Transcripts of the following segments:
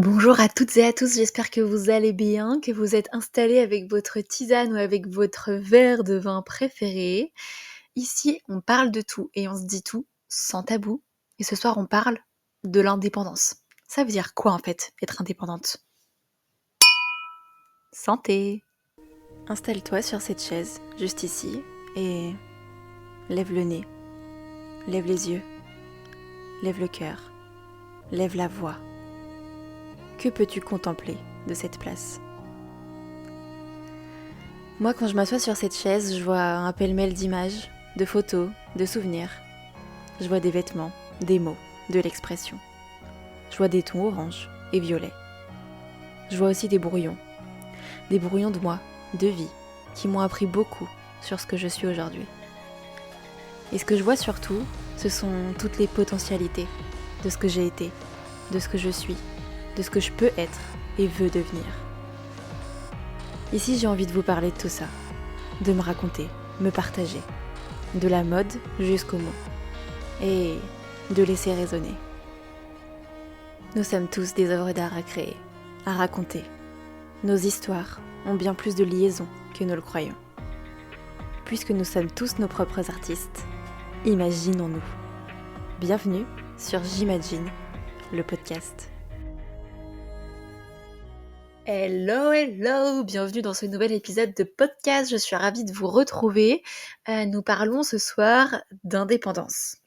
Bonjour à toutes et à tous, j'espère que vous allez bien, que vous êtes installés avec votre tisane ou avec votre verre de vin préféré. Ici, on parle de tout et on se dit tout sans tabou. Et ce soir, on parle de l'indépendance. Ça veut dire quoi en fait, être indépendante? Santé! Installe-toi sur cette chaise, juste ici, et lève le nez, lève les yeux, lève le cœur, lève la voix. Que peux-tu contempler de cette place? Moi, quand je m'assois sur cette chaise, je vois un pêle-mêle d'images, de photos, de souvenirs. Je vois des vêtements, des mots, de l'expression. Je vois des tons orange et violets. Je vois aussi des brouillons de moi, de vie, qui m'ont appris beaucoup sur ce que je suis aujourd'hui. Et ce que je vois surtout, ce sont toutes les potentialités de ce que j'ai été, de ce que je suis, de ce que je peux être et veux devenir. Ici, j'ai envie de vous parler de tout ça, de me raconter, me partager, de la mode jusqu'aux mots, et de laisser résonner. Nous sommes tous des œuvres d'art à créer, à raconter. Nos histoires ont bien plus de liaisons que nous le croyons. Puisque nous sommes tous nos propres artistes, imaginons-nous. Bienvenue sur J'imagine, le podcast. Hello, bienvenue dans ce nouvel épisode de podcast, je suis ravie de vous retrouver. Nous parlons ce soir d'indépendance.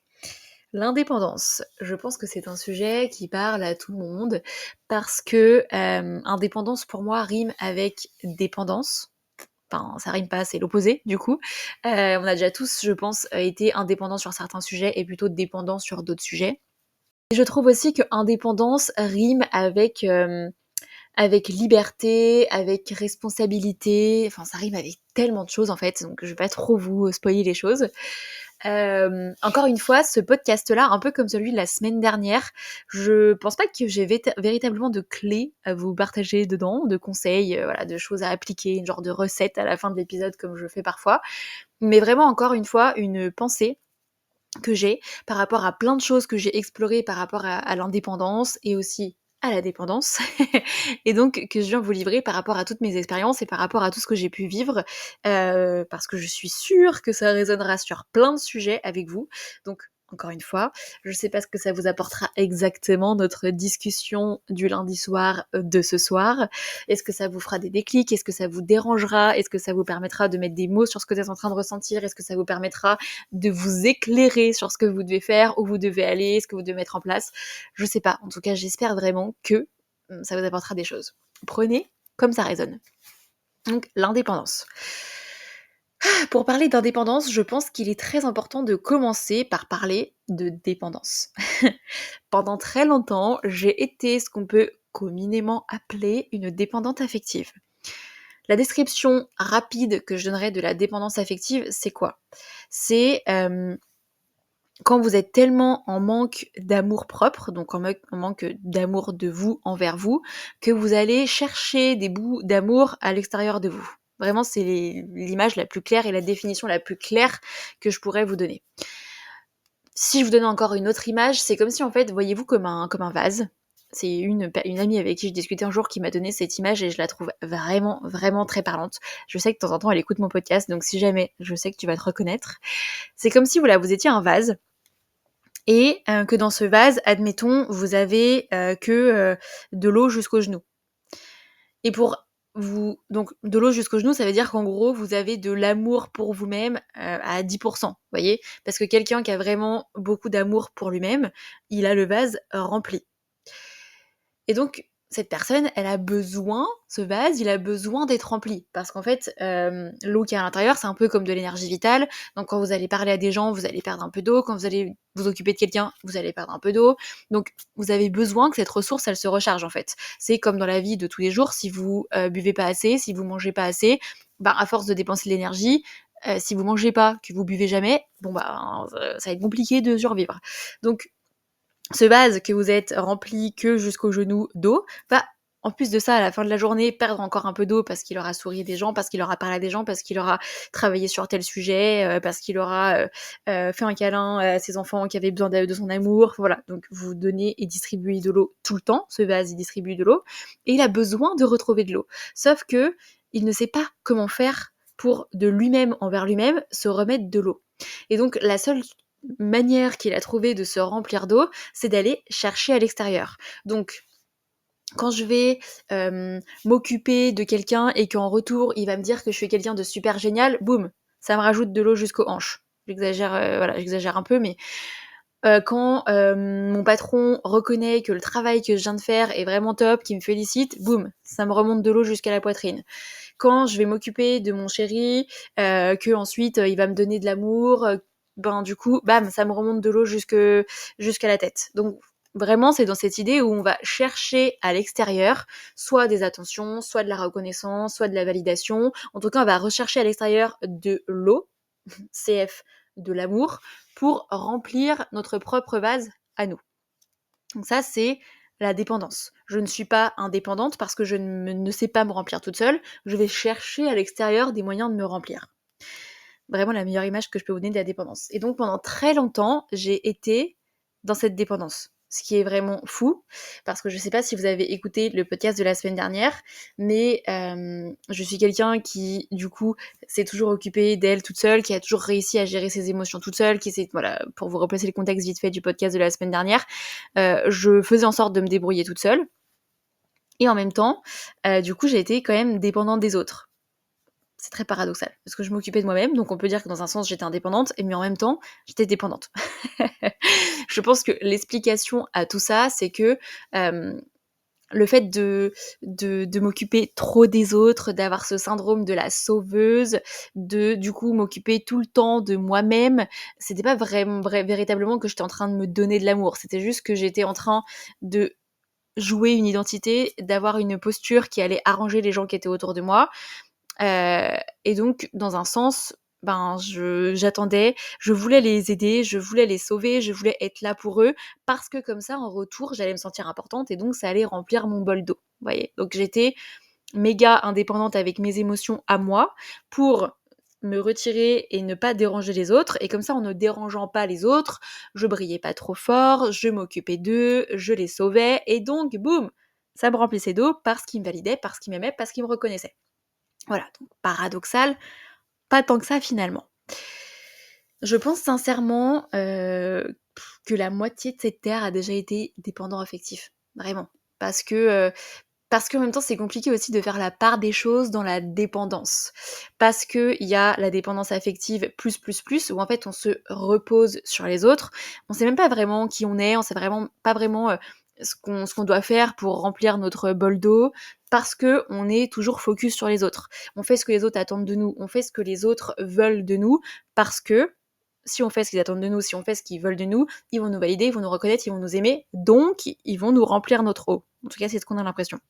L'indépendance, je pense que c'est un sujet qui parle à tout le monde parce que indépendance pour moi rime avec dépendance. Enfin, ça rime pas, c'est l'opposé du coup. On a déjà tous, je pense, été indépendants sur certains sujets et plutôt dépendants sur d'autres sujets. Et je trouve aussi que indépendance rime avec liberté, avec responsabilité, enfin ça rime avec tellement de choses en fait, donc je vais pas trop vous spoiler les choses. Encore une fois, ce podcast-là, un peu comme celui de la semaine dernière, je pense pas que j'ai véritablement de clés à vous partager dedans, de conseils, voilà, de choses à appliquer, une genre de recette à la fin de l'épisode comme je fais parfois, mais vraiment encore une fois une pensée que j'ai par rapport à plein de choses que j'ai explorées par rapport à l'indépendance et aussi à la dépendance et donc que je viens vous livrer par rapport à toutes mes expériences et par rapport à tout ce que j'ai pu vivre parce que je suis sûre que ça résonnera sur plein de sujets avec vous. Donc encore une fois, je sais pas ce que ça vous apportera exactement notre discussion du lundi soir de ce soir. Est-ce que ça vous fera des déclics? Est-ce que ça vous dérangera? Est-ce que ça vous permettra de mettre des mots sur ce que vous êtes en train de ressentir? Est-ce que ça vous permettra de vous éclairer sur ce que vous devez faire, où vous devez aller, ce que vous devez mettre en place? Je sais pas. En tout cas, j'espère vraiment que ça vous apportera des choses. Prenez comme ça résonne. Donc, l'indépendance. Pour parler d'indépendance, je pense qu'il est très important de commencer par parler de dépendance. Pendant très longtemps, j'ai été ce qu'on peut communément appeler une dépendante affective. La description rapide que je donnerais de la dépendance affective, c'est quoi? C'est quand vous êtes tellement en manque d'amour propre, donc en manque d'amour de vous envers vous, que vous allez chercher des bouts d'amour à l'extérieur de vous. Vraiment, c'est l'image la plus claire et la définition la plus claire que je pourrais vous donner. Si je vous donne encore une autre image, c'est comme si en fait, voyez-vous comme un vase. C'est une amie avec qui je discutais un jour qui m'a donné cette image et je la trouve vraiment, vraiment très parlante. Je sais que de temps en temps elle écoute mon podcast, donc si jamais, je sais que tu vas te reconnaître. C'est comme si voilà, vous étiez un vase et que dans ce vase, admettons, vous avez que de l'eau jusqu'aux genoux. Et pour vous, donc de l'eau jusqu'aux genoux, ça veut dire qu'en gros, vous avez de l'amour pour vous-même à 10%, vous voyez? Parce que quelqu'un qui a vraiment beaucoup d'amour pour lui-même, il a le vase rempli. Et donc, cette personne, elle a besoin, ce vase, il a besoin d'être rempli. Parce qu'en fait, l'eau qui est à l'intérieur, c'est un peu comme de l'énergie vitale. Donc, quand vous allez parler à des gens, vous allez perdre un peu d'eau. Quand vous allez vous occuper de quelqu'un, vous allez perdre un peu d'eau. Donc, vous avez besoin que cette ressource, elle se recharge, en fait. C'est comme dans la vie de tous les jours, si vous buvez pas assez, si vous mangez pas assez, bah, à force de dépenser de l'énergie, si vous mangez pas, que vous buvez jamais, bon bah, ça va être compliqué de survivre. Donc, ce vase que vous êtes rempli que jusqu'aux genoux d'eau, bah, en plus de ça, à la fin de la journée, perdre encore un peu d'eau parce qu'il aura souri des gens, parce qu'il aura parlé à des gens, parce qu'il aura travaillé sur tel sujet, parce qu'il aura fait un câlin à ses enfants qui avaient besoin de son amour. Voilà, donc vous donnez et distribuez de l'eau tout le temps. Ce vase, il distribue de l'eau. Et il a besoin de retrouver de l'eau. Sauf que il ne sait pas comment faire pour, de lui-même envers lui-même, se remettre de l'eau. Et donc, la seule manière qu'il a trouvé de se remplir d'eau, c'est d'aller chercher à l'extérieur. Donc, quand je vais m'occuper de quelqu'un et qu'en retour, il va me dire que je suis quelqu'un de super génial, boum, ça me rajoute de l'eau jusqu'aux hanches. J'exagère, voilà, j'exagère un peu, mais quand mon patron reconnaît que le travail que je viens de faire est vraiment top, qu'il me félicite, boum, ça me remonte de l'eau jusqu'à la poitrine. Quand je vais m'occuper de mon chéri, que ensuite il va me donner de l'amour, ben du coup, bam, ça me remonte de l'eau jusqu'à la tête. Donc vraiment, c'est dans cette idée où on va chercher à l'extérieur soit des attentions, soit de la reconnaissance, soit de la validation. En tout cas, on va rechercher à l'extérieur de l'eau, CF, de l'amour, pour remplir notre propre vase à nous. Donc ça, c'est la dépendance. Je ne suis pas indépendante parce que je ne sais pas me remplir toute seule. Je vais chercher à l'extérieur des moyens de me remplir. Vraiment la meilleure image que je peux vous donner de la dépendance. Et donc pendant très longtemps, j'ai été dans cette dépendance. Ce qui est vraiment fou, parce que je sais pas si vous avez écouté le podcast de la semaine dernière, mais je suis quelqu'un qui, du coup, s'est toujours occupé d'elle toute seule, qui a toujours réussi à gérer ses émotions toute seule, qui s'est, voilà, pour vous replacer le contexte vite fait du podcast de la semaine dernière, je faisais en sorte de me débrouiller toute seule. Et en même temps, du coup, j'ai été quand même dépendante des autres. C'est très paradoxal, parce que je m'occupais de moi-même, donc on peut dire que dans un sens j'étais indépendante, mais en même temps j'étais dépendante. Je pense que l'explication à tout ça, c'est que le fait de m'occuper trop des autres, d'avoir ce syndrome de la sauveuse, de du coup m'occuper tout le temps de moi-même, c'était pas véritablement que j'étais en train de me donner de l'amour, c'était juste que j'étais en train de jouer une identité, d'avoir une posture qui allait arranger les gens qui étaient autour de moi. Et donc, dans un sens, ben, j'attendais, je voulais les aider, je voulais les sauver, je voulais être là pour eux, parce que comme ça, en retour, j'allais me sentir importante et donc ça allait remplir mon bol d'eau. Vous voyez? Donc j'étais méga indépendante avec mes émotions à moi pour me retirer et ne pas déranger les autres. Et comme ça, en ne dérangeant pas les autres, je brillais pas trop fort, je m'occupais d'eux, je les sauvais, et donc, boum, ça me remplissait d'eau parce qu'ils me validaient, parce qu'ils m'aimaient, parce qu'ils me reconnaissaient. Voilà, donc paradoxal, pas tant que ça finalement. Je pense sincèrement que la moitié de cette terre a déjà été dépendant affectif, vraiment. Parce qu'en même temps, c'est compliqué aussi de faire la part des choses dans la dépendance. Parce qu'il y a la dépendance affective plus, où en fait on se repose sur les autres. On sait même pas vraiment qui on est, on sait vraiment pas vraiment ce qu'on doit faire pour remplir notre bol d'eau, parce que on est toujours focus sur les autres. On fait ce que les autres attendent de nous, on fait ce que les autres veulent de nous, parce que si on fait ce qu'ils attendent de nous, si on fait ce qu'ils veulent de nous, ils vont nous valider, ils vont nous reconnaître, ils vont nous aimer, donc ils vont nous remplir notre eau. En tout cas, c'est ce qu'on a l'impression.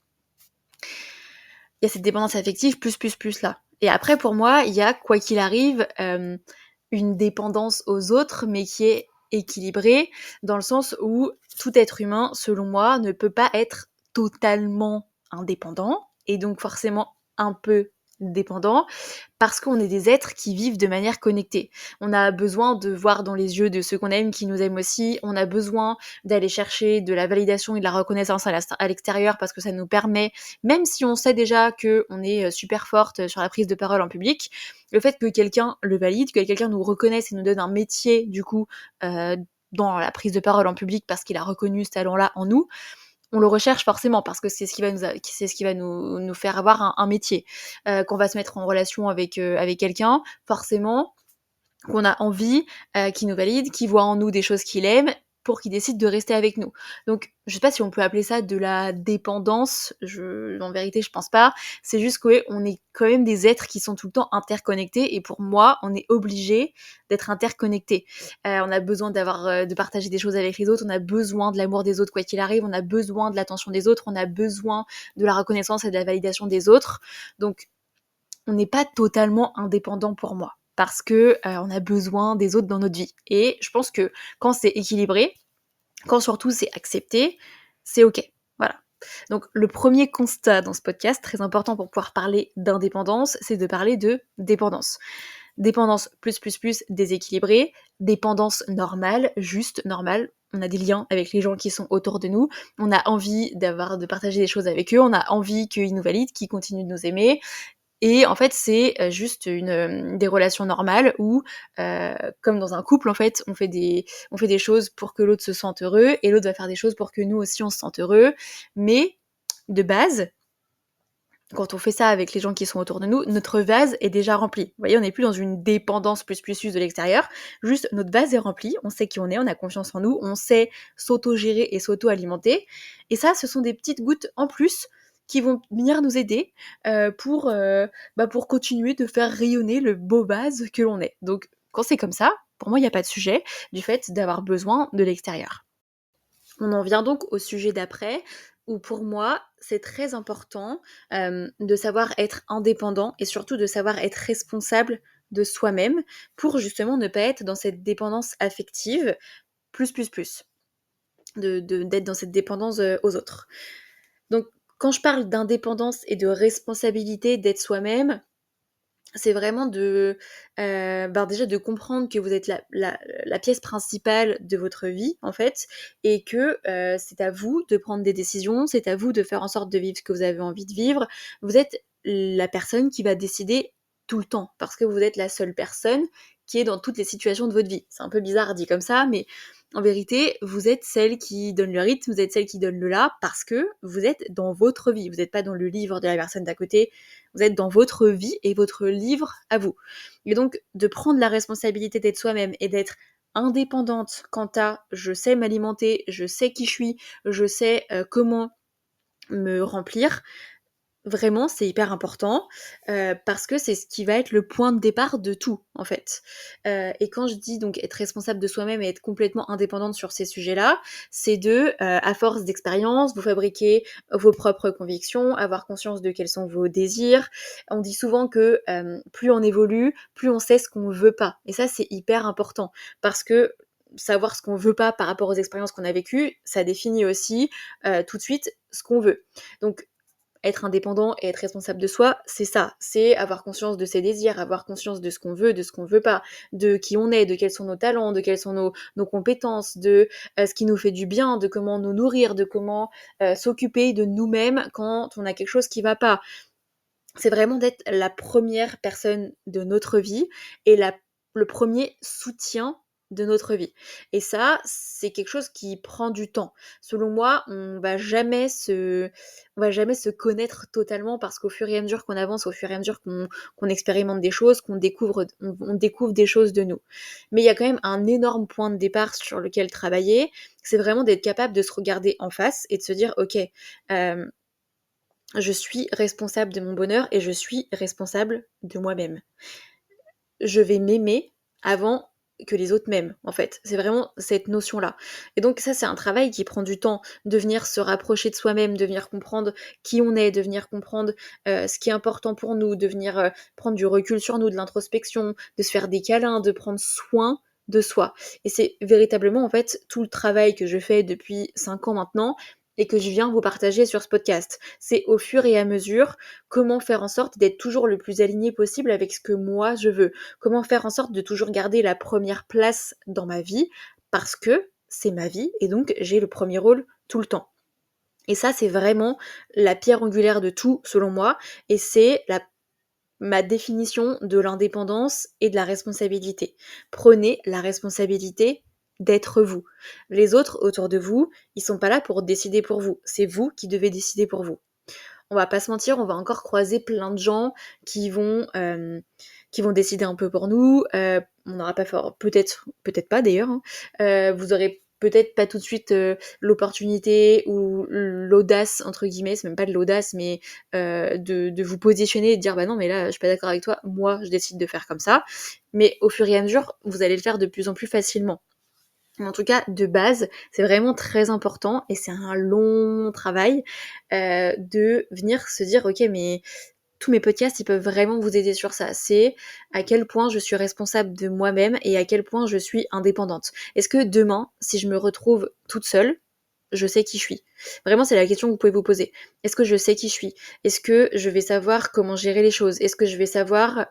Il y a cette dépendance affective plus là. Et après, pour moi, il y a, quoi qu'il arrive, une dépendance aux autres, mais qui est équilibrée, dans le sens où tout être humain, selon moi, ne peut pas être totalement indépendant, et donc forcément un peu dépendant, parce qu'on est des êtres qui vivent de manière connectée. On a besoin de voir dans les yeux de ceux qu'on aime, qui nous aiment aussi, on a besoin d'aller chercher de la validation et de la reconnaissance à l'extérieur, parce que ça nous permet, même si on sait déjà qu'on est super forte sur la prise de parole en public, le fait que quelqu'un le valide, que quelqu'un nous reconnaisse et nous donne un métier, du coup, dans la prise de parole en public, parce qu'il a reconnu ce talent-là en nous, on le recherche forcément, parce que c'est ce qui va nous faire avoir un métier. Qu'on va se mettre en relation avec quelqu'un, forcément, qu'on a envie qu'il nous valide, qu'il voit en nous des choses qu'il aime, pour qu'il décide de rester avec nous. Donc, je sais pas si on peut appeler ça de la dépendance, en vérité, je pense pas. C'est juste qu'on est quand même des êtres qui sont tout le temps interconnectés, et pour moi, on est obligé d'être interconnectés. On a besoin de partager des choses avec les autres, on a besoin de l'amour des autres, quoi qu'il arrive, on a besoin de l'attention des autres, on a besoin de la reconnaissance et de la validation des autres. Donc, on n'est pas totalement indépendant pour moi, parce que on a besoin des autres dans notre vie. Et je pense que quand c'est équilibré, quand surtout c'est accepté, c'est ok. Voilà. Donc le premier constat dans ce podcast, très important pour pouvoir parler d'indépendance, c'est de parler de dépendance. Dépendance plus, déséquilibrée, dépendance normale, juste normale. On a des liens avec les gens qui sont autour de nous, on a envie de partager des choses avec eux, on a envie qu'ils nous valident, qu'ils continuent de nous aimer. Et en fait, c'est juste des relations normales où, comme dans un couple, en fait, on fait des choses pour que l'autre se sente heureux et l'autre va faire des choses pour que nous aussi on se sente heureux. Mais de base, quand on fait ça avec les gens qui sont autour de nous, notre vase est déjà rempli. Vous voyez, on n'est plus dans une dépendance plus de l'extérieur, juste notre vase est rempli, on sait qui on a confiance en nous, on sait s'auto-gérer et s'auto-alimenter. Et ça, ce sont des petites gouttes en plus qui vont venir nous aider pour continuer de faire rayonner le beau vase que l'on est. Donc, quand c'est comme ça, pour moi, il n'y a pas de sujet du fait d'avoir besoin de l'extérieur. On en vient donc au sujet d'après, où pour moi, c'est très important de savoir être indépendant et surtout de savoir être responsable de soi-même pour justement ne pas être dans cette dépendance affective plus, d'être dans cette dépendance aux autres. Donc quand je parle d'indépendance et de responsabilité d'être soi-même, c'est vraiment déjà de comprendre que vous êtes la pièce principale de votre vie, en fait, et que c'est à vous de prendre des décisions, c'est à vous de faire en sorte de vivre ce que vous avez envie de vivre. Vous êtes la personne qui va décider tout le temps, parce que vous êtes la seule personne qui est dans toutes les situations de votre vie. C'est un peu bizarre dit comme ça, mais en vérité, vous êtes celle qui donne le rythme, vous êtes celle qui donne le là, parce que vous êtes dans votre vie. Vous n'êtes pas dans le livre de la personne d'à côté, vous êtes dans votre vie et votre livre à vous. Et donc, de prendre la responsabilité d'être soi-même et d'être indépendante quant à je sais m'alimenter, je sais qui je suis, je sais comment me remplir. Vraiment, c'est hyper important parce que c'est ce qui va être le point de départ de tout, en fait. Et quand je dis donc être responsable de soi-même et être complètement indépendante sur ces sujets-là, c'est à force d'expérience, vous fabriquer vos propres convictions, avoir conscience de quels sont vos désirs. On dit souvent que plus on évolue, plus on sait ce qu'on veut pas. Et ça, c'est hyper important parce que savoir ce qu'on veut pas par rapport aux expériences qu'on a vécues, ça définit aussi tout de suite ce qu'on veut. Donc, être indépendant et être responsable de soi, c'est ça. C'est avoir conscience de ses désirs, avoir conscience de ce qu'on veut, de ce qu'on veut pas, de qui on est, de quels sont nos talents, de quelles sont nos compétences, de ce qui nous fait du bien, de comment nous nourrir, de comment s'occuper de nous-mêmes quand on a quelque chose qui va pas. C'est vraiment d'être la première personne de notre vie et le premier soutien de notre vie. Et ça, c'est quelque chose qui prend du temps. Selon moi, on va jamais se connaître totalement parce qu'au fur et à mesure qu'on avance, au fur et à mesure qu'on expérimente des choses, qu'on découvre, on découvre des choses de nous. Mais il y a quand même un énorme point de départ sur lequel travailler, c'est vraiment d'être capable de se regarder en face et de se dire, ok, je suis responsable de mon bonheur et je suis responsable de moi-même. Je vais m'aimer avant que les autres m'aiment, en fait. C'est vraiment cette notion-là. Et donc ça, c'est un travail qui prend du temps, de venir se rapprocher de soi-même, de venir comprendre qui on est, de venir comprendre ce qui est important pour nous, de venir prendre du recul sur nous, de l'introspection, de se faire des câlins, de prendre soin de soi. Et c'est véritablement, en fait, tout le travail que je fais depuis 5 ans maintenant, et que je viens vous partager sur ce podcast. C'est au fur et à mesure comment faire en sorte d'être toujours le plus aligné possible avec ce que moi je veux. Comment faire en sorte de toujours garder la première place dans ma vie parce que c'est ma vie et donc j'ai le premier rôle tout le temps. Et ça, c'est vraiment la pierre angulaire de tout, selon moi, et c'est ma définition de l'indépendance et de la responsabilité. Prenez la responsabilité d'être vous. Les autres autour de vous, ils sont pas là pour décider pour vous. C'est vous qui devez décider pour vous. On va pas se mentir, on va encore croiser plein de gens qui vont décider un peu pour nous. On n'aura pas peut-être pas d'ailleurs. Hein. Vous aurez peut-être pas tout de suite l'opportunité ou l'audace, entre guillemets, c'est même pas de l'audace, mais de vous positionner et de dire bah non, mais là, je suis pas d'accord avec toi, moi, je décide de faire comme ça. Mais au fur et à mesure, vous allez le faire de plus en plus facilement. En tout cas, de base, c'est vraiment très important et c'est un long travail de venir se dire ok, mais tous mes podcasts, ils peuvent vraiment vous aider sur ça. C'est à quel point je suis responsable de moi-même et à quel point je suis indépendante. Est-ce que demain, si je me retrouve toute seule, je sais qui je suis? Vraiment, c'est la question que vous pouvez vous poser. Est-ce que je sais qui je suis? Est-ce que je vais savoir comment gérer les choses? Est-ce que je vais savoir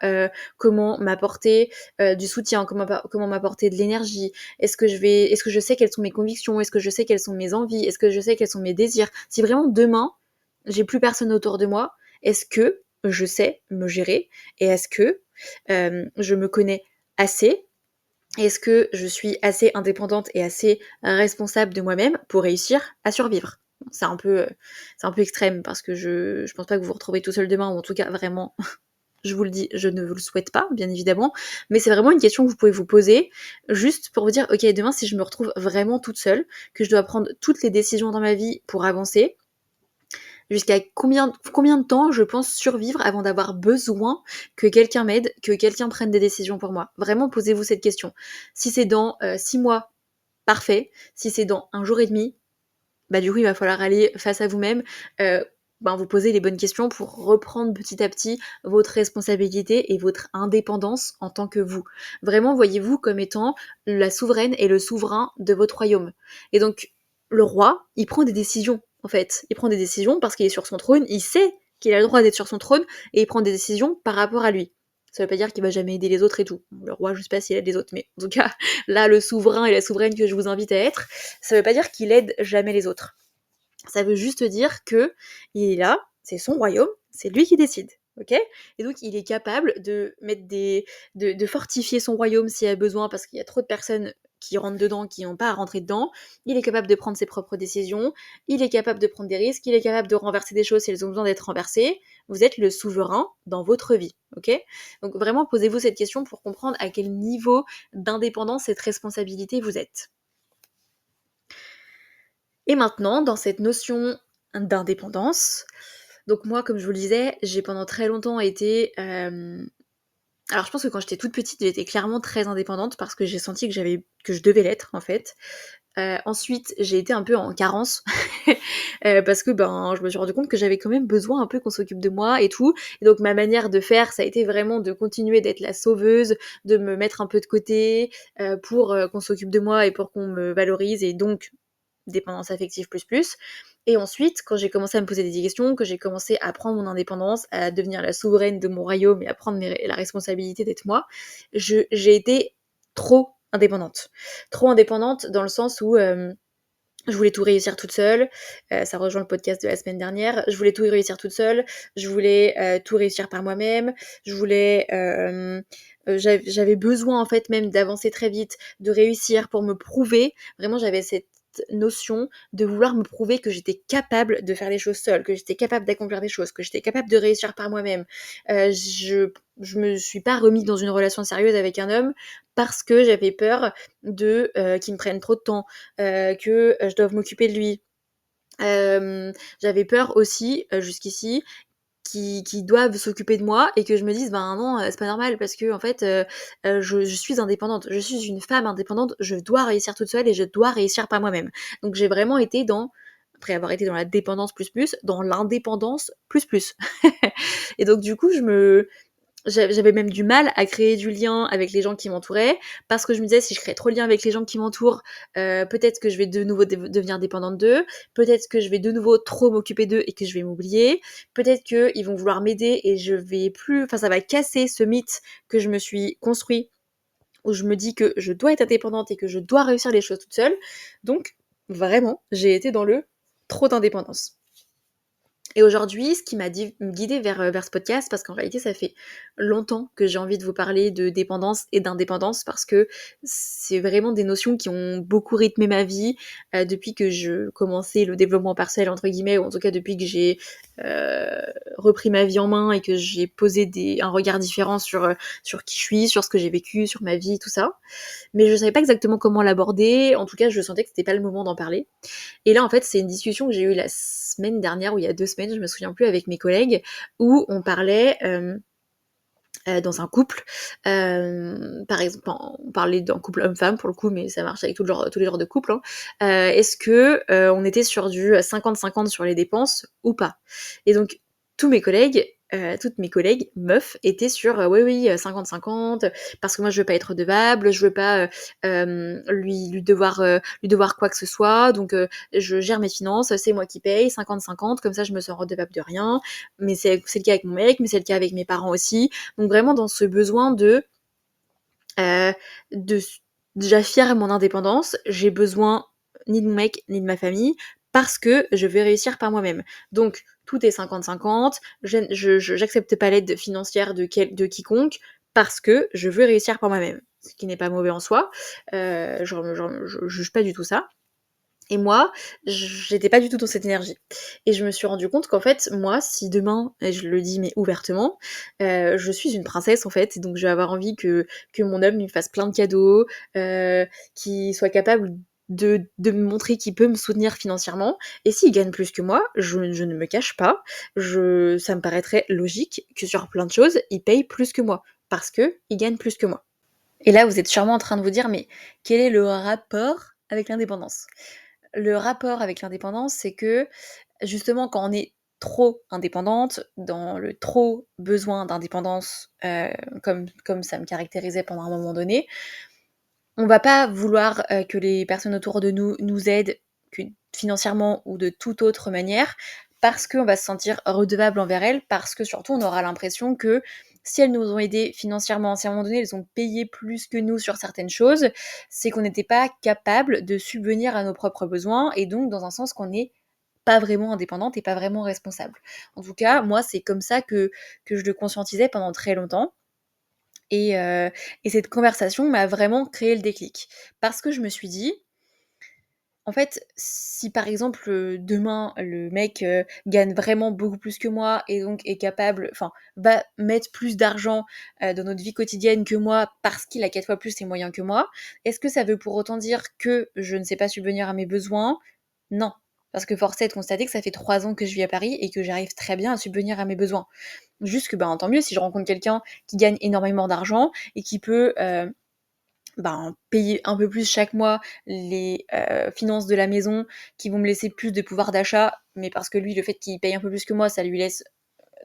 comment m'apporter du soutien? Comment m'apporter de l'énergie? Est-ce que je sais quelles sont mes convictions? Est-ce que je sais quelles sont mes envies? Est-ce que je sais quels sont mes désirs? Si vraiment demain, j'ai plus personne autour de moi, est-ce que je sais me gérer? Et est-ce que je me connais assez? Est-ce que je suis assez indépendante et assez responsable de moi-même pour réussir à survivre? Bon, c'est un peu extrême parce que je pense pas que vous vous retrouvez tout seul demain, ou en tout cas vraiment, je vous le dis, je ne vous le souhaite pas, bien évidemment, mais c'est vraiment une question que vous pouvez vous poser, juste pour vous dire, ok, demain si je me retrouve vraiment toute seule, que je dois prendre toutes les décisions dans ma vie pour avancer, jusqu'à combien de temps je pense survivre avant d'avoir besoin que quelqu'un m'aide, que quelqu'un prenne des décisions pour moi? Vraiment, posez-vous cette question. Si c'est dans 6 mois, parfait. Si c'est dans un jour et demi, bah du coup, il va falloir aller face à vous-même, vous poser les bonnes questions pour reprendre petit à petit votre responsabilité et votre indépendance en tant que vous. Vraiment, voyez-vous comme étant la souveraine et le souverain de votre royaume. Et donc, le roi, il prend des décisions, en fait. Il prend des décisions parce qu'il est sur son trône, il sait qu'il a le droit d'être sur son trône, et il prend des décisions par rapport à lui. Ça veut pas dire qu'il va jamais aider les autres et tout. Le roi, je sais pas s'il aide les autres, mais en tout cas, là, le souverain et la souveraine que je vous invite à être, ça veut pas dire qu'il aide jamais les autres. Ça veut juste dire que il est là, c'est son royaume, c'est lui qui décide. Ok. Et donc il est capable de de fortifier son royaume s'il y a besoin, parce qu'il y a trop de personnes qui rentrent dedans, qui n'ont pas à rentrer dedans. Il est capable de prendre ses propres décisions, il est capable de prendre des risques, il est capable de renverser des choses si elles ont besoin d'être renversées. Vous êtes le souverain dans votre vie, ok? Donc vraiment, posez-vous cette question pour comprendre à quel niveau d'indépendance et de responsabilité vous êtes. Et maintenant, dans cette notion d'indépendance, donc moi, comme je vous le disais, j'ai pendant très longtemps été... Alors je pense que quand j'étais toute petite, j'étais clairement très indépendante parce que j'ai senti que je devais l'être, en fait. Ensuite, j'ai été un peu en carence parce que je me suis rendu compte que j'avais quand même besoin un peu qu'on s'occupe de moi et tout. Et donc ma manière de faire, ça a été vraiment de continuer d'être la sauveuse, de me mettre un peu de côté pour qu'on s'occupe de moi et pour qu'on me valorise, et donc dépendance affective plus plus. Et ensuite, quand j'ai commencé à me poser des questions, que j'ai commencé à prendre mon indépendance, à devenir la souveraine de mon royaume et à prendre la responsabilité d'être moi, j'ai été trop indépendante. Trop indépendante dans le sens où je voulais tout réussir toute seule, ça rejoint le podcast de la semaine dernière, je voulais tout réussir toute seule, je voulais tout réussir par moi-même, j'avais besoin en fait même d'avancer très vite, de réussir pour me prouver, vraiment j'avais cette notion de vouloir me prouver que j'étais capable de faire les choses seule, que j'étais capable d'accomplir des choses, que j'étais capable de réussir par moi-même. Je me suis pas remise dans une relation sérieuse avec un homme parce que j'avais peur qu'il me prenne trop de temps, que je doive m'occuper de lui. J'avais peur aussi, jusqu'ici, qu'ils doivent s'occuper de moi et que je me dise ben non, c'est pas normal parce que en fait je suis indépendante, je suis une femme indépendante, je dois réussir toute seule et je dois réussir par moi-même. Donc j'ai vraiment été après avoir été dans la dépendance plus plus, dans l'indépendance plus plus. Et donc du coup j'avais même du mal à créer du lien avec les gens qui m'entouraient, parce que je me disais, si je crée trop de lien avec les gens qui m'entourent, peut-être que je vais de nouveau devenir dépendante d'eux, peut-être que je vais de nouveau trop m'occuper d'eux et que je vais m'oublier, peut-être qu'ils vont vouloir m'aider et je vais plus... Enfin, ça va casser ce mythe que je me suis construit, où je me dis que je dois être indépendante et que je dois réussir les choses toute seule. Donc, vraiment, j'ai été dans le trop d'indépendance. Et aujourd'hui, ce qui m'a guidée vers ce podcast, parce qu'en réalité, ça fait longtemps que j'ai envie de vous parler de dépendance et d'indépendance, parce que c'est vraiment des notions qui ont beaucoup rythmé ma vie depuis que je commençais le développement personnel, entre guillemets, ou en tout cas depuis que j'ai repris ma vie en main et que j'ai posé un regard différent sur qui je suis, sur ce que j'ai vécu, sur ma vie, tout ça. Mais je savais pas exactement comment l'aborder, en tout cas, je sentais que c'était pas le moment d'en parler. Et là, en fait, c'est une discussion que j'ai eue la semaine dernière, ou il y a 2 semaines, je me souviens plus, avec mes collègues, où on parlait dans un couple, par exemple, on parlait d'un couple homme-femme pour le coup, mais ça marche avec tous les genres de couples, hein. Est-ce que on était sur du 50-50 sur les dépenses ou pas? Et donc, tous mes collègues toutes mes collègues meufs étaient sur, «Oui, oui, 50-50, parce que moi je veux pas être redevable, je veux pas, lui devoir quoi que ce soit, donc je gère mes finances, c'est moi qui paye, 50-50, comme ça je me sens redevable de rien». Mais c'est le cas avec mon mec, mais c'est le cas avec mes parents aussi. Donc vraiment dans ce besoin heu, de j'affirme mon indépendance, j'ai besoin ni de mon mec, ni de ma famille, parce que je veux réussir par moi-même. Donc tout est 50-50, j'accepte pas l'aide financière de quiconque, parce que je veux réussir par moi-même. Ce qui n'est pas mauvais en soi, je juge pas du tout ça. Et moi, j'étais pas du tout dans cette énergie. Et je me suis rendu compte qu'en fait, moi, si demain, et je le dis mais ouvertement, je suis une princesse en fait, et donc je vais avoir envie que mon homme il me fasse plein de cadeaux, qu'il soit capable de me montrer qu'il peut me soutenir financièrement. Et s'il gagne plus que moi, je ne me cache pas, ça me paraîtrait logique que sur plein de choses, il paye plus que moi, parce que il gagne plus que moi. Et là, vous êtes sûrement en train de vous dire, mais quel est le rapport avec l'indépendance? Le rapport avec l'indépendance, c'est que justement quand on est trop indépendante, dans le trop besoin d'indépendance, comme ça me caractérisait pendant un moment donné, on va pas vouloir, que les personnes autour de nous nous aident que financièrement ou de toute autre manière, parce qu'on va se sentir redevable envers elles, parce que surtout on aura l'impression que si elles nous ont aidés financièrement, si à un moment donné elles ont payé plus que nous sur certaines choses, c'est qu'on n'était pas capable de subvenir à nos propres besoins, et donc dans un sens qu'on n'est pas vraiment indépendante et pas vraiment responsable. En tout cas, moi c'est comme ça que je le conscientisais pendant très longtemps. Et cette conversation m'a vraiment créé le déclic. Parce que je me suis dit: «En fait, si par exemple, demain le mec, gagne vraiment beaucoup plus que moi et donc est capable enfin, va mettre plus d'argent, dans notre vie quotidienne que moi parce qu'il a 4 fois plus les moyens que moi, est-ce que ça veut pour autant dire que je ne sais pas subvenir à mes besoins? Non, parce que force est de constater que ça fait 3 ans que je vis à Paris et que j'arrive très bien à subvenir à mes besoins. Juste que, ben, tant mieux si je rencontre quelqu'un qui gagne énormément d'argent et qui peut, ben, payer un peu plus chaque mois les, finances de la maison, qui vont me laisser plus de pouvoir d'achat, mais parce que lui, le fait qu'il paye un peu plus que moi, ça lui laisse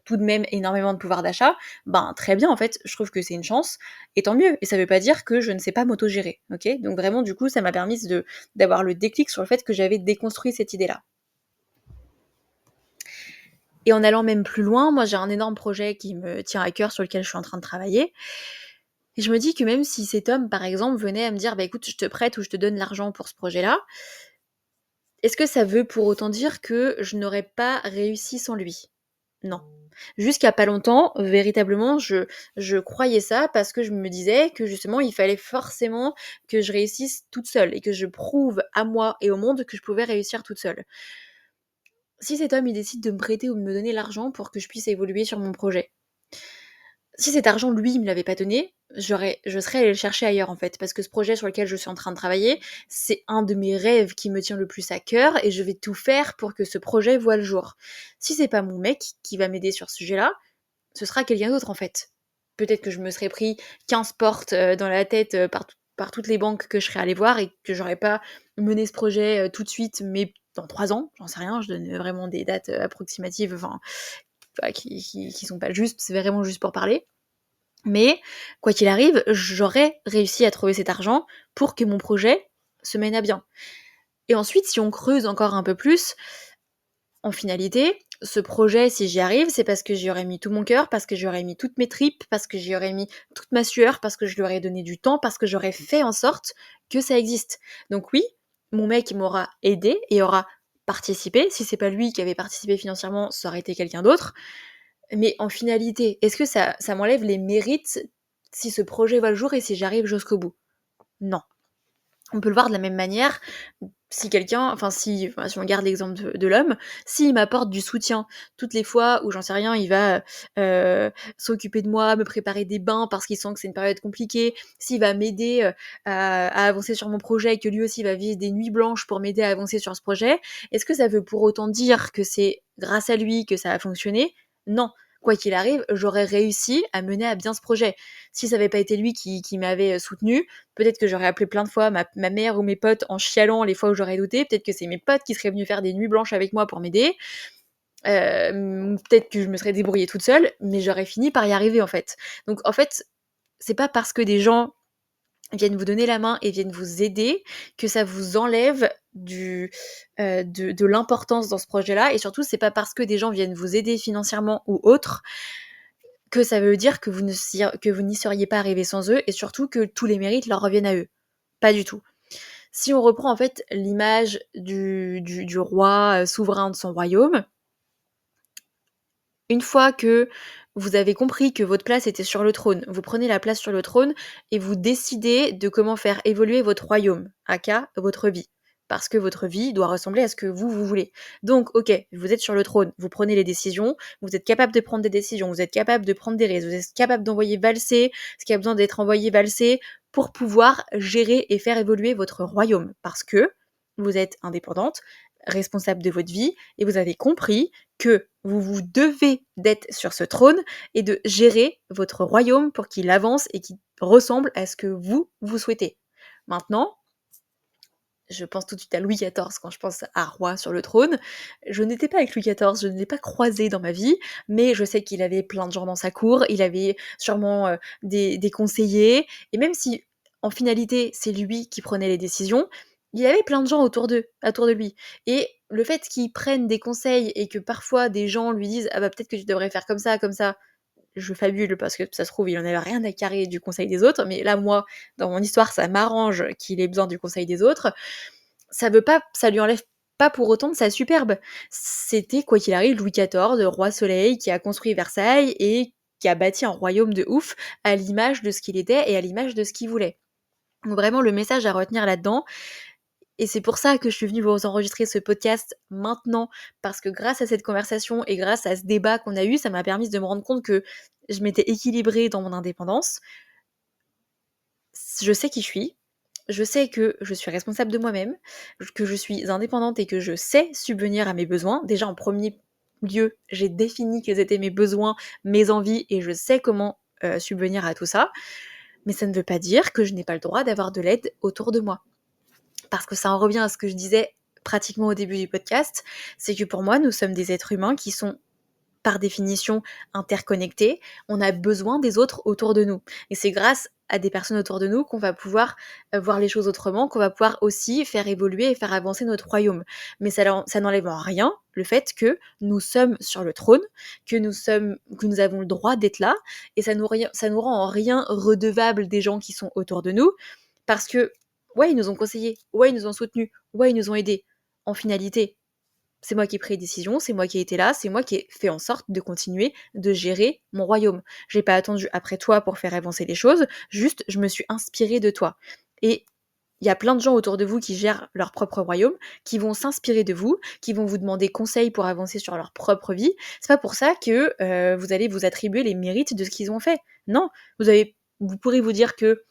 tout de même énormément de pouvoir d'achat, ben, très bien en fait, je trouve que c'est une chance et tant mieux. Et ça veut pas dire que je ne sais pas m'autogérer, OK? Donc vraiment du coup, ça m'a permis d'avoir le déclic sur le fait que j'avais déconstruit cette idée-là. Et en allant même plus loin, moi j'ai un énorme projet qui me tient à cœur, sur lequel je suis en train de travailler. Et je me dis que même si cet homme, par exemple, venait à me dire: «Bah écoute, je te prête ou je te donne l'argent pour ce projet-là», est-ce que ça veut pour autant dire que je n'aurais pas réussi sans lui? Non. Jusqu'à pas longtemps, véritablement, je croyais ça parce que je me disais que justement, il fallait forcément que je réussisse toute seule et que je prouve à moi et au monde que je pouvais réussir toute seule. Si cet homme, il décide de me prêter ou de me donner l'argent pour que je puisse évoluer sur mon projet, si cet argent, lui, il me l'avait pas donné, je serais allée le chercher ailleurs, en fait, parce que ce projet sur lequel je suis en train de travailler, c'est un de mes rêves qui me tient le plus à cœur et je vais tout faire pour que ce projet voie le jour. Si c'est pas mon mec qui va m'aider sur ce sujet-là, ce sera quelqu'un d'autre, en fait. Peut-être que je me serais pris 15 portes, dans la tête, par toutes les banques que je serais allée voir et que j'aurais pas mené ce projet, tout de suite, mais dans 3 ans, j'en sais rien, je donne vraiment des dates, approximatives, enfin qui sont pas justes, c'est vraiment juste pour parler. Mais quoi qu'il arrive, j'aurais réussi à trouver cet argent pour que mon projet se mène à bien. Et ensuite, si on creuse encore un peu plus, en finalité, ce projet, si j'y arrive, c'est parce que j'y aurais mis tout mon cœur, parce que j'y aurais mis toutes mes tripes, parce que j'y aurais mis toute ma sueur, parce que je lui aurais donné du temps, parce que j'aurais fait en sorte que ça existe. Donc oui, mon mec m'aura aidé et aura participé. Si c'est pas lui qui avait participé financièrement, ça aurait été quelqu'un d'autre. Mais en finalité, est-ce que ça m'enlève les mérites si ce projet voit le jour et si j'arrive jusqu'au bout? Non. On peut le voir de la même manière, si quelqu'un si on garde l'exemple de l'homme, s'il m'apporte du soutien toutes les fois où, j'en sais rien, il va, s'occuper de moi, me préparer des bains parce qu'il sent que c'est une période compliquée, s'il va m'aider, à avancer sur mon projet et que lui aussi va vivre des nuits blanches pour m'aider à avancer sur ce projet, est-ce que ça veut pour autant dire que c'est grâce à lui que ça a fonctionné? Non. Quoi qu'il arrive, j'aurais réussi à mener à bien ce projet. Si ça avait pas été lui qui m'avait, soutenue, peut-être que j'aurais appelé plein de fois ma mère ou mes potes en chialant les fois où j'aurais douté. Peut-être que c'est mes potes qui seraient venus faire des nuits blanches avec moi pour m'aider. Peut-être que je me serais débrouillée toute seule, mais j'aurais fini par y arriver, en fait. Donc en fait, c'est pas parce que des gens viennent vous donner la main et viennent vous aider que ça vous enlève de l'importance dans ce projet-là, et surtout, c'est pas parce que des gens viennent vous aider financièrement ou autre que ça veut dire que vous n'y seriez pas arrivé sans eux, et surtout que tous les mérites leur reviennent à eux. Pas du tout. Si on reprend en fait l'image du roi souverain de son royaume, une fois que vous avez compris que votre place était sur le trône, vous prenez la place sur le trône et vous décidez de comment faire évoluer votre royaume, aka votre vie. Parce que votre vie doit ressembler à ce que vous voulez. Donc, ok, vous êtes sur le trône, vous prenez les décisions, vous êtes capable de prendre des décisions, vous êtes capable de prendre des risques, vous êtes capable d'envoyer valser ce qui a besoin d'être envoyé valser pour pouvoir gérer et faire évoluer votre royaume. Parce que vous êtes indépendante, responsable de votre vie, et vous avez compris que vous devez d'être sur ce trône et de gérer votre royaume pour qu'il avance et qu'il ressemble à ce que vous souhaitez. Maintenant, je pense tout de suite à Louis XIV quand je pense à roi sur le trône. Je n'étais pas avec Louis XIV, je ne l'ai pas croisé dans ma vie, mais je sais qu'il avait plein de gens dans sa cour, il avait sûrement des conseillers, et même si en finalité c'est lui qui prenait les décisions, il avait plein de gens autour de lui. Et le fait qu'il prenne des conseils et que parfois des gens lui disent ah bah peut-être que tu devrais faire comme ça, je fabule parce que ça se trouve il en avait rien à carrer du conseil des autres, mais là moi dans mon histoire ça m'arrange qu'il ait besoin du conseil des autres, ça lui enlève pas pour autant de sa superbe. C'était, quoi qu'il arrive, Louis XIV, roi soleil, qui a construit Versailles et qui a bâti un royaume de ouf à l'image de ce qu'il était et à l'image de ce qu'il voulait. Donc vraiment, le message à retenir là-dedans, et c'est pour ça que je suis venue vous enregistrer ce podcast maintenant, parce que grâce à cette conversation et grâce à ce débat qu'on a eu, ça m'a permis de me rendre compte que je m'étais équilibrée dans mon indépendance. Je sais qui je suis, je sais que je suis responsable de moi-même, que je suis indépendante et que je sais subvenir à mes besoins. Déjà en premier lieu, j'ai défini quels étaient mes besoins, mes envies, et je sais comment subvenir à tout ça. Mais ça ne veut pas dire que je n'ai pas le droit d'avoir de l'aide autour de moi. Parce que ça en revient à ce que je disais pratiquement au début du podcast, c'est que pour moi, nous sommes des êtres humains qui sont par définition interconnectés, on a besoin des autres autour de nous. Et c'est grâce à des personnes autour de nous qu'on va pouvoir voir les choses autrement, qu'on va pouvoir aussi faire évoluer et faire avancer notre royaume. Mais ça n'enlève en rien le fait que nous sommes sur le trône, que nous avons le droit d'être là, et ça nous rend en rien redevables des gens qui sont autour de nous, parce que, ouais, ils nous ont conseillés, ouais, ils nous ont soutenus, ouais, ils nous ont aidés. En finalité, c'est moi qui ai pris les décisions, c'est moi qui ai été là, c'est moi qui ai fait en sorte de continuer de gérer mon royaume. J'ai pas attendu après toi pour faire avancer les choses, juste je me suis inspirée de toi. Et il y a plein de gens autour de vous qui gèrent leur propre royaume, qui vont s'inspirer de vous, qui vont vous demander conseil pour avancer sur leur propre vie. C'est pas pour ça que vous allez vous attribuer les mérites de ce qu'ils ont fait. Non, vous pourrez vous dire que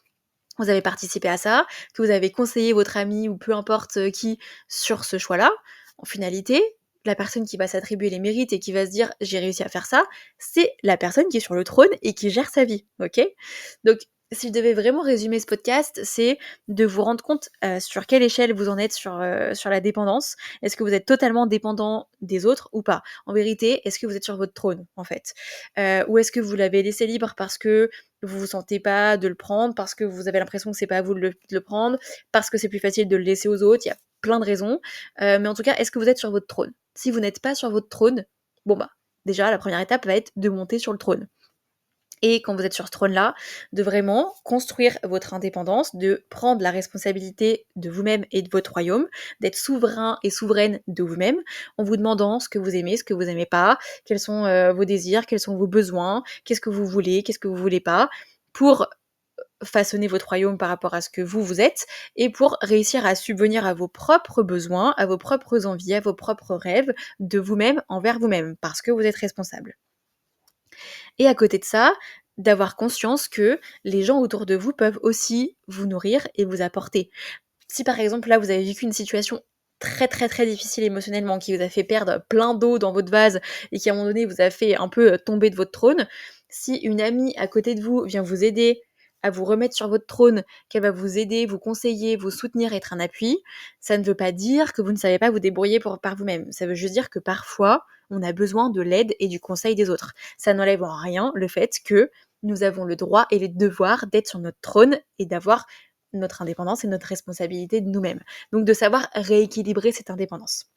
vous avez participé à ça, que vous avez conseillé votre ami ou peu importe qui sur ce choix-là. En finalité, la personne qui va s'attribuer les mérites et qui va se dire j'ai réussi à faire ça, c'est la personne qui est sur le trône et qui gère sa vie, ok? Donc, si je devais vraiment résumer ce podcast, c'est de vous rendre compte sur quelle échelle vous en êtes sur la dépendance. Est-ce que vous êtes totalement dépendant des autres ou pas? En vérité, est-ce que vous êtes sur votre trône, en fait? Ou est-ce que vous l'avez laissé libre parce que vous vous sentez pas de le prendre, parce que vous avez l'impression que c'est pas à vous de le prendre, parce que c'est plus facile de le laisser aux autres, il y a plein de raisons. Mais en tout cas, est-ce que vous êtes sur votre trône? Si vous n'êtes pas sur votre trône, bon bah, déjà, la première étape va être de monter sur le trône. Et quand vous êtes sur ce trône-là, de vraiment construire votre indépendance, de prendre la responsabilité de vous-même et de votre royaume, d'être souverain et souveraine de vous-même, en vous demandant ce que vous aimez, ce que vous n'aimez pas, quels sont vos désirs, quels sont vos besoins, qu'est-ce que vous voulez, qu'est-ce que vous voulez pas, pour façonner votre royaume par rapport à ce que vous êtes, et pour réussir à subvenir à vos propres besoins, à vos propres envies, à vos propres rêves, de vous-même envers vous-même, parce que vous êtes responsable. Et à côté de ça, d'avoir conscience que les gens autour de vous peuvent aussi vous nourrir et vous apporter. Si par exemple là vous avez vécu une situation très très très difficile émotionnellement, qui vous a fait perdre plein d'eau dans votre vase et qui à un moment donné vous a fait un peu tomber de votre trône, si une amie à côté de vous vient vous aider à vous remettre sur votre trône, qu'elle va vous aider, vous conseiller, vous soutenir, être un appui, ça ne veut pas dire que vous ne savez pas vous débrouiller par vous-même. Ça veut juste dire que parfois, on a besoin de l'aide et du conseil des autres. Ça n'enlève en rien le fait que nous avons le droit et le devoir d'être sur notre trône et d'avoir notre indépendance et notre responsabilité de nous-mêmes. Donc de savoir rééquilibrer cette indépendance.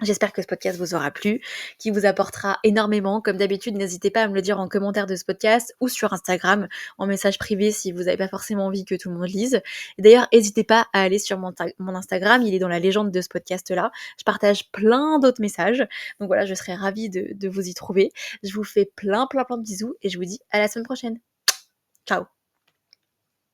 J'espère que ce podcast vous aura plu, qu'il vous apportera énormément. Comme d'habitude, n'hésitez pas à me le dire en commentaire de ce podcast ou sur Instagram, en message privé si vous n'avez pas forcément envie que tout le monde lise. Et d'ailleurs, n'hésitez pas à aller sur mon Instagram, il est dans la légende de ce podcast-là. Je partage plein d'autres messages. Donc voilà, je serais ravie de vous y trouver. Je vous fais plein de bisous et je vous dis à la semaine prochaine. Ciao!